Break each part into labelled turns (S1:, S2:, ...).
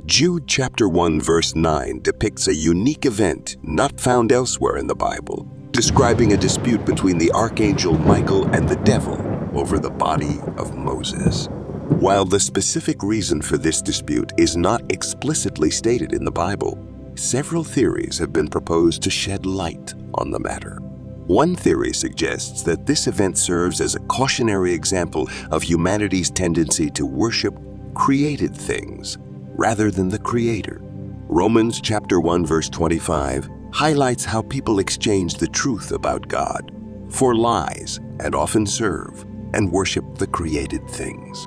S1: Jude chapter 1 verse 9 depicts a unique event not found elsewhere in the Bible, describing a dispute between the archangel Michael and the devil over the body of Moses. While the specific reason for this dispute is not explicitly stated in the Bible, several theories have been proposed to shed light on the matter. One theory suggests that this event serves as a cautionary example of humanity's tendency to worship created things rather than the Creator. Romans chapter 1 verse 25 highlights how people exchange the truth about God for lies and often serve and worship the created things.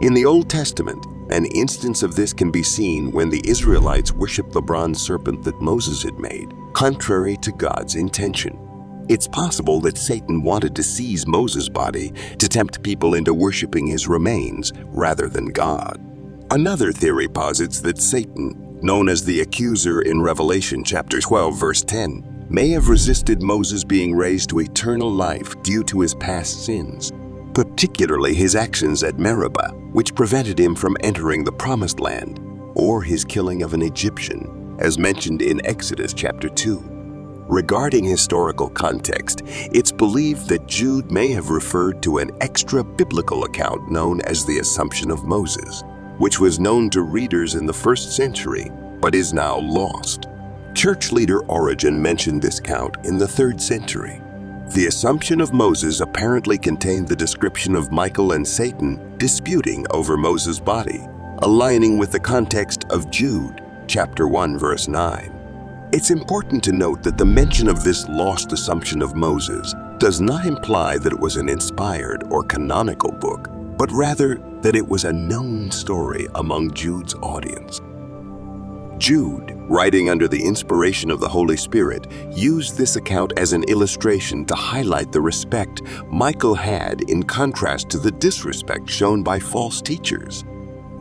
S1: In the Old Testament, an instance of this can be seen when the Israelites worshiped the bronze serpent that Moses had made, contrary to God's intention. It's possible that Satan wanted to seize Moses' body to tempt people into worshiping his remains rather than God. Another theory posits that Satan, known as the accuser in Revelation chapter 12 verse 10, may have resisted Moses being raised to eternal life due to his past sins, particularly his actions at Meribah, which prevented him from entering the Promised Land, or his killing of an Egyptian, as mentioned in Exodus chapter 2. Regarding historical context, it's believed that Jude may have referred to an extra-biblical account known as the Assumption of Moses, which was known to readers in the 1st century, but is now lost. Church leader Origen mentioned this account in the 3rd century. The Assumption of Moses apparently contained the description of Michael and Satan disputing over Moses' body, aligning with the context of Jude, chapter 1, verse 9. It's important to note that the mention of this lost Assumption of Moses does not imply that it was an inspired or canonical book, but rather that it was a known story among Jude's audience. Jude, writing under the inspiration of the Holy Spirit, used this account as an illustration to highlight the respect Michael had in contrast to the disrespect shown by false teachers.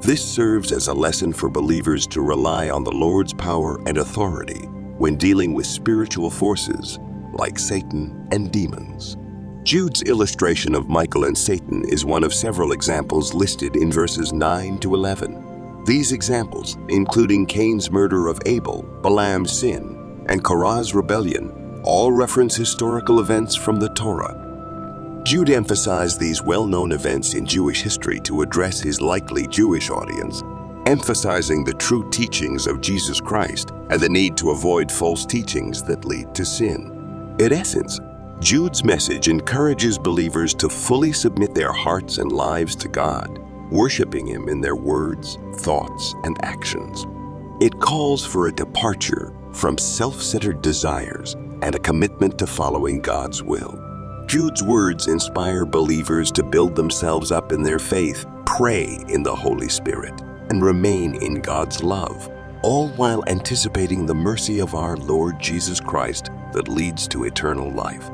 S1: This serves as a lesson for believers to rely on the Lord's power and authority when dealing with spiritual forces like Satan and demons. Jude's illustration of Michael and Satan is one of several examples listed in verses 9 to 11. These examples, including Cain's murder of Abel, Balaam's sin, and Korah's rebellion, all reference historical events from the Torah. Jude emphasized these well-known events in Jewish history to address his likely Jewish audience, emphasizing the true teachings of Jesus Christ and the need to avoid false teachings that lead to sin. In essence, Jude's message encourages believers to fully submit their hearts and lives to God, worshiping Him in their words, thoughts, and actions. It calls for a departure from self-centered desires and a commitment to following God's will. Jude's words inspire believers to build themselves up in their faith, pray in the Holy Spirit, and remain in God's love, all while anticipating the mercy of our Lord Jesus Christ that leads to eternal life.